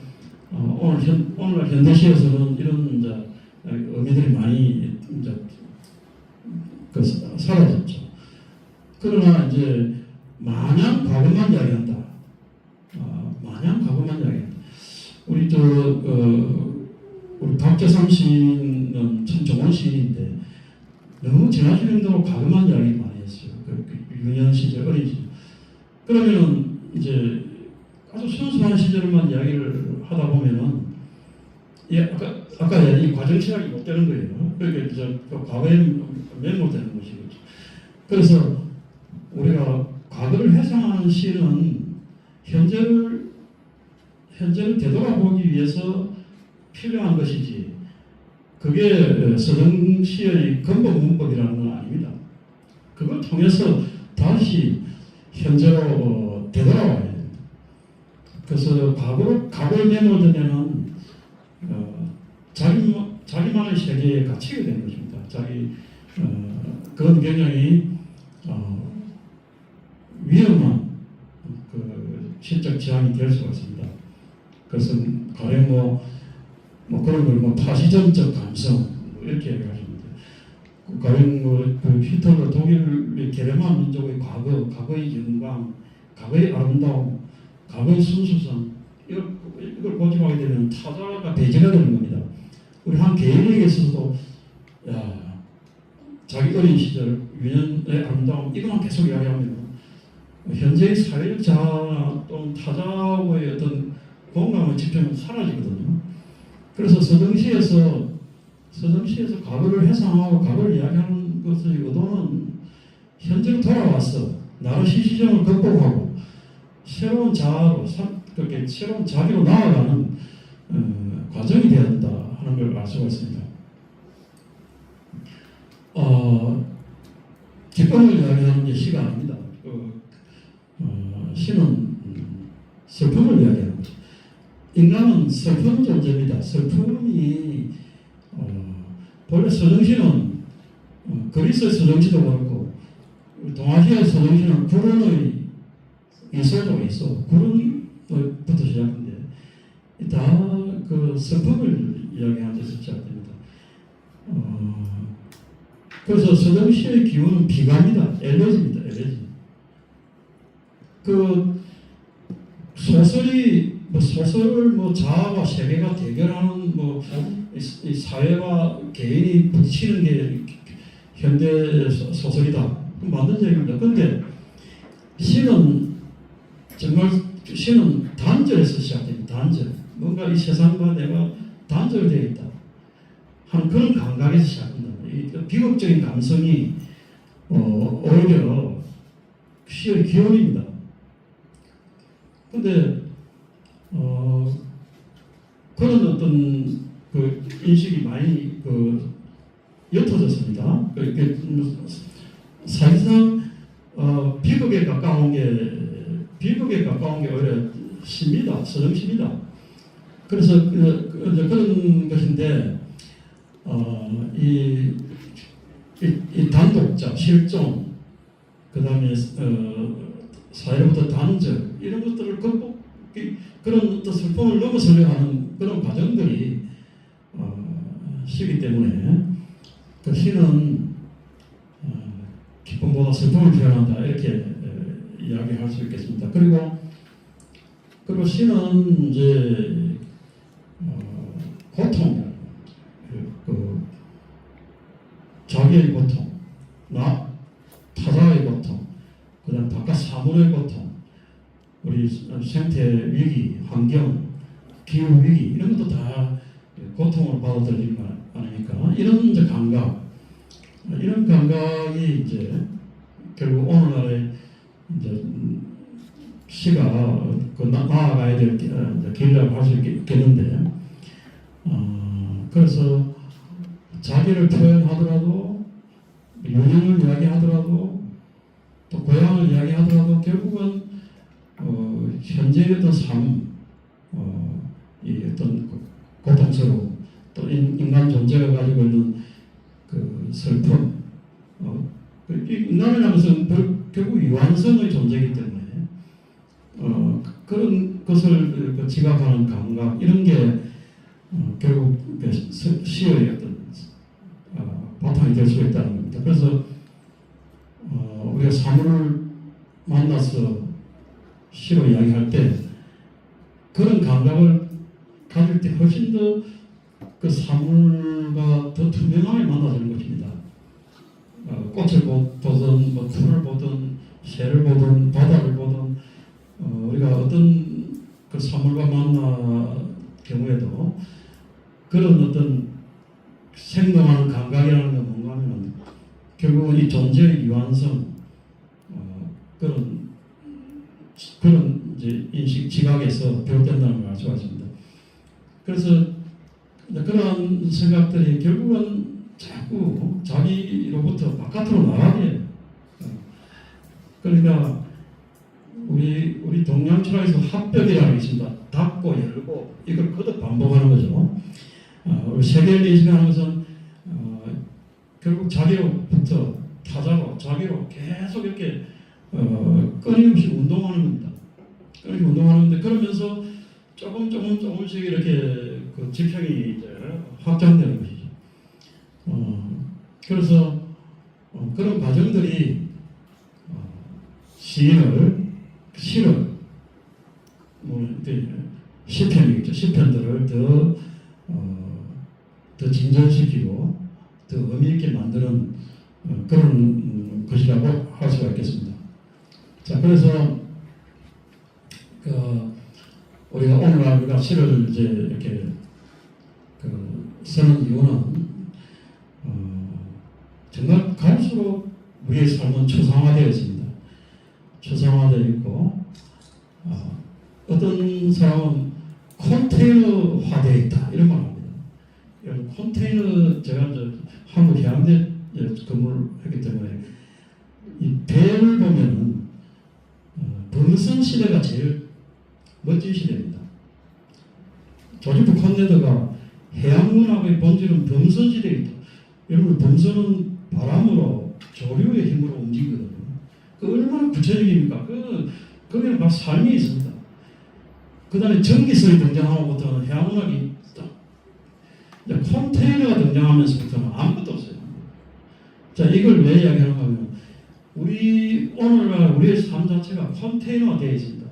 오늘날 현대시에서는 이런 이제 의미들이 많이 이제 사라졌죠. 그러나 이제 마냥 과거만 이야기한다. 마냥 과거만 이야기한다. 우리 박재상 시인은 참 좋은 시인인데 너무 지나칠 정도로 과거만 이야기 많이 했어요. 유년 시절, 어린 시절. 그러면은 이제 아주 순수한 시절만 이야기를 하다 보면은 아까 이 과정 시작이 못 되는 거예요. 그러니까 그 과거에 매몰되는 것이겠죠. 그래서 우리가 과거를 회상하는 시는 현재를 되돌아보기 위해서 필요한 것이지 그게 서정시의 근본 문법이라는 건 아닙니다. 그걸 통해서 다시 현재로 되돌아와야 됩니다. 그래서 과거에 매몰되면은 자기만의 세계에 갇히게 되는 것입니다. 그건 굉장히 위험한 시적 지향이 될 수가 있습니다. 그래서 가령 그런 걸 파시점적 감성 이렇게 얘기하십니다. 가령 히틀러 독일의 게르만 민족의 과거의 영광, 과거의 아름다움, 과거의 순수성 이걸 고집하게 되면 타자가 배제가 되는 겁니다. 우리 한 개인에게 있어서도 자기 어린 시절 유년의 아름다움 이것만 계속 이야기하면 현재의 사회적 자아나 또는 타자와의 어떤 공감의 집중은 사라지거든요. 그래서 서정시에서 과거를 회상하고 과거를 이야기하는 것의 의도는 현재로 돌아와서 나의 시시점을 극복하고 새로운 자아로 그렇게 새로운 자기로 나아가는 과정이 되어야 한다 하는 걸 알 수가 있습니다. 기쁨을 이야기하는 게 시가 아닙니다. 시는 슬픔을 이야기하는 거죠. 인간은 슬픈 존재입니다. 슬픔이 본래 서정시는 그리스의 서정시도 그렇고 동아시아의 서정시는 구른의 이소도가 있어. 구른부터 시작인데 다 그 슬픔을 이야기하는 데서 시작됩니다. 그래서 서정시의 기운은 비가입니다. 엘레지입니다. 엘레지. 소설을 자아와 세계가 대결하는 이 사회와 개인이 부딪히는 게 현대 소설이다. 맞는 얘기입니다. 근데 시는 단절에서 시작됩니다. 단절. 뭔가 이 세상과 내가 단절되어 있다 하는 그런 감각에서 시작합니다. 이 비극적인 감성이 오히려 시의 기원입니다. 근데 그런 어떤 인식이 많이 옅어졌습니다. 사실상 비극에 가까운 게 오히려 시입니다. 서정시입니다. 그래서 그런 것인데 이 단독자, 실종, 그 다음에 사회로부터 단절 이런 것들을 그런 어떤 슬픔을 넘어서려 하는 그런 과정들이 시기 때문에 그 시는 기쁨보다 슬픔을 표현한다 이렇게 이야기할 수 있겠습니다. 그리고 시는 이제 고통, 자기의 고통, 타자의 고통, 그다음 바깥 사물의 고통, 우리 생태 위기, 환경, 기후 위기 이런 것도 다 고통을 받아들이는 거 아닙니까? 이런 이제 이런 감각이 이제 결국 오늘날의 이제 시가 나아가야 될 길이라고 할 수 있겠는데, 그래서 자기를 표현하더라도 유년을 이야기하더라도 또 고향을 이야기하더라도 결국은 현재 인생의 어떤 삶, 이 어떤 고통스러움, 또 인간 존재가 가지고 있는 그 슬픔, 인간이라는 것은 결국 유한성의 존재이기 때문에 그런 것을 지각하는 감각 이런 게 결국 시의 어떤 바탕이 될 수가 있다는 겁니다. 그래서 우리가 사물을 만나서 시로 이야기할 때 그런 감각을 가질 때 훨씬 더 그 사물과 더 투명하게 만나지는 것입니다. 꽃을 보든 뭐 풀을 보든 새를 보든 바다를 보든 우리가 어떤 그 사물과 만나 경우에도 그런 어떤 생동하는 감각이라는 건 뭔가 하면 결국은 이 존재의 유한성 그런 이제 인식 지각에서 비롯된다는 걸 알 수가 있습니다. 그래서 그러한 생각들이 결국은 자꾸 자기로부터 바깥으로 나가게 해요. 그러니까 우리 동양 철학에서 합벽이라는 게 있습니다. 닫고 열고 이걸 거듭 반복하는 거죠. 우리 세계리즘이라는 것은 결국 자기로부터 타자로 자기로 계속 이렇게 끊임없이 운동하는 겁니다. 끊임없이 운동하는데 그러면서 조금씩 이렇게 그 지평이 이제 확장되는 것이죠. 그래서 그런 과정들이 시를 시편이겠죠. 시편들을 더 진전시키고 더 의미 있게 만드는 그런 것이라고 할 수가 있겠습니다. 자, 그래서 우리가 오늘날 우리가 시를 이제 이렇게 쓰는 이유는 정말 갈수록 우리의 삶은 초상화되어 있습니다. 초상화되어 있고 어떤 사람은 컨테이너화되어 있다 이런 말을 합니다. 여러분 컨테이너 제가 이제 한국 해양대 근무를 했기 때문에 이 배를 보면은 범선 시대가 제일 멋진 시대입니다. 조지프 컨네드가 해양문학의 본질은 범선 시대이다. 여러분 범선은 바람으로 조류의 힘으로 움직이거든요. 그 얼마나 구체적입니까? 거기는 막 삶이 있습니다. 그 다음에 전기선이 등장하고부터는 해양문학이 있다. 컨테이너가 등장하면서부터는 아무것도 없어요. 자, 이걸 왜 이야기하는가 하면 오늘날 우리의 삶 자체가 컨테이너가 되어 있습니다.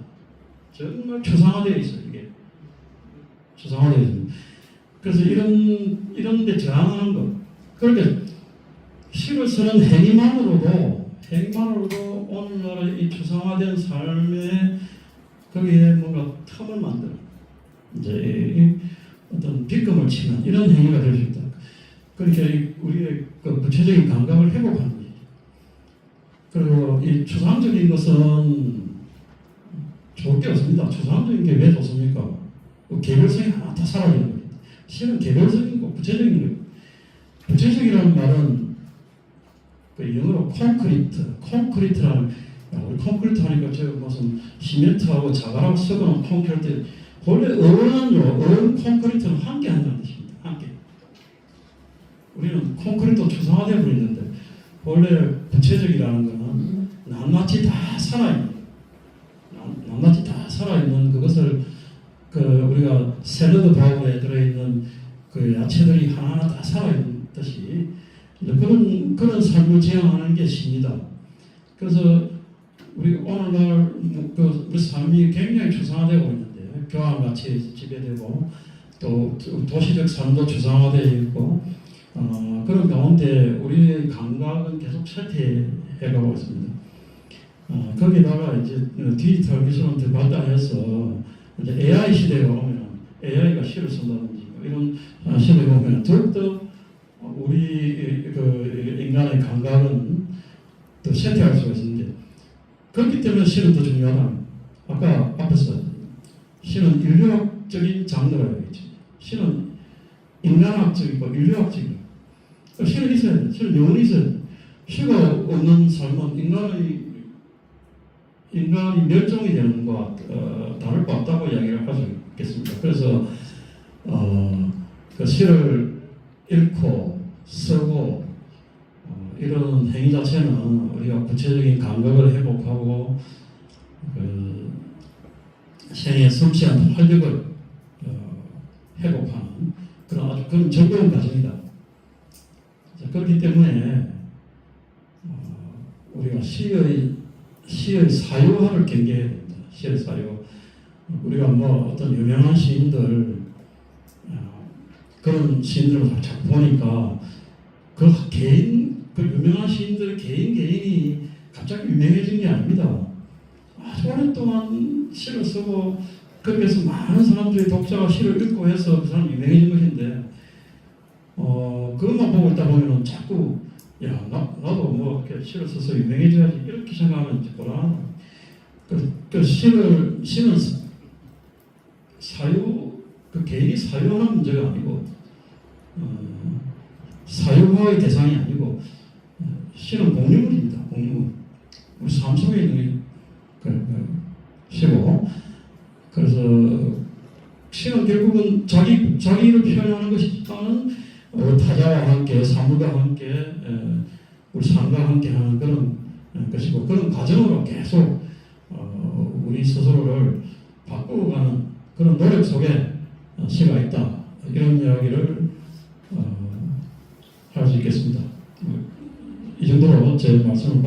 정말 초상화되어 있어요. 이게 초상화되어 있습니다. 그래서 이런 데 저항하는 것. 그렇게 시를 쓰는 행위만으로도 오늘날의 이 초상화된 삶에 거기에 뭔가 틈을 만들어 이제 어떤 빗금을 치는 이런 행위가 될 수 있다. 그러니까 우리의 그 구체적인 감각을 회복하는 거죠. 그리고 이 추상적인 것은 좋을 게 없습니다. 추상적인 게 왜 좋습니까? 개별성이 하나 다 사라지는 거예요. 시는 개별적이고 구체적인 거예요. 구체적이라는 말은 그 영어로 콘크리트라는 우리 콘크리트 하니까 저 무슨 시멘트하고 자갈하고 섞어놓은 콘크리트 원래 어른 콘크리트는 함께 한다는 뜻입니다. 함께. 우리는 콘크리트 추상화되어 버리는데 원래 구체적이라는 것은 낱낱이 다 살아있는 낱낱이 다 살아있는 그것을 우리가 샐러드 바울에 들어있는 그 야채들이 하나하나 다 살아있는 듯이 그런 삶을 지향하는 게 시입니다. 그래서 우리 오늘날 우리 삶이 굉장히 추상화되고 있는데 교환같이 지배되고 또 도시적 삶도 추상화되어 있고 그런 가운데 우리의 감각은 계속 쇠퇴해가고 있습니다. 거기다가 이제 디지털 기술은 더 발달해서 이제 AI 시대가 오면 AI가 시를 쓴다든지 이런 시대에 오면 더욱더 우리 인간의 감각은 더 쇠퇴할 수가 있는데 그렇기 때문에 시는 더 중요하다. 아까 앞에서 시는 인류학적인 장르가 되겠죠. 시는 인간학적이고 인류학적이고 시는 있어야 돼. 시는 영혼이 있어야 돼. 시가 없는 삶은 인간의 인간이 멸종이 되는 것과 다를 바 없다고 이야기를 할 수 있겠습니다. 그래서 그 시를 읽고 쓰고 이런 행위 자체는 우리가 구체적인 감각을 회복하고 그 생의 섬세한 활력을 회복하는 그런 아주 그런 즐거운 과정이다. 그렇기 때문에 우리가 시의 사유화를 경계해야 됩니다. 시의 사유. 우리가 뭐 어떤 유명한 시인들 그런 시인들을 자꾸 보니까 그 유명한 시인들 개인이 갑자기 유명해진 게 아닙니다. 아주 오랫동안 시를 쓰고 그렇게 해서 많은 사람들이 독자가 시를 읽고 해서 그 사람이 유명해진 것인데 그것만 보고 있다 보면은 자꾸 나도 뭐 이렇게 시를 써서 유명해져야지 이렇게 생각하면 곤란하다. 시는 그 개인이 사유하는 문제가 아니고 사유화의 대상이 아니고 시는 공유물입니다. 공유물. 우리 삶 속에 있는 시고 그래서 시는 결국은 자기를 표현하는 것이지만 타자와 함께 사물과 함께 우리 삶과 함께하는 그런 것이고 그런 과정으로 계속 우리 스스로를 바꾸어가는 그런 노력 속에 시가 있다 이런 이야기를 할 수 있겠습니다. 이 정도로 제 말씀을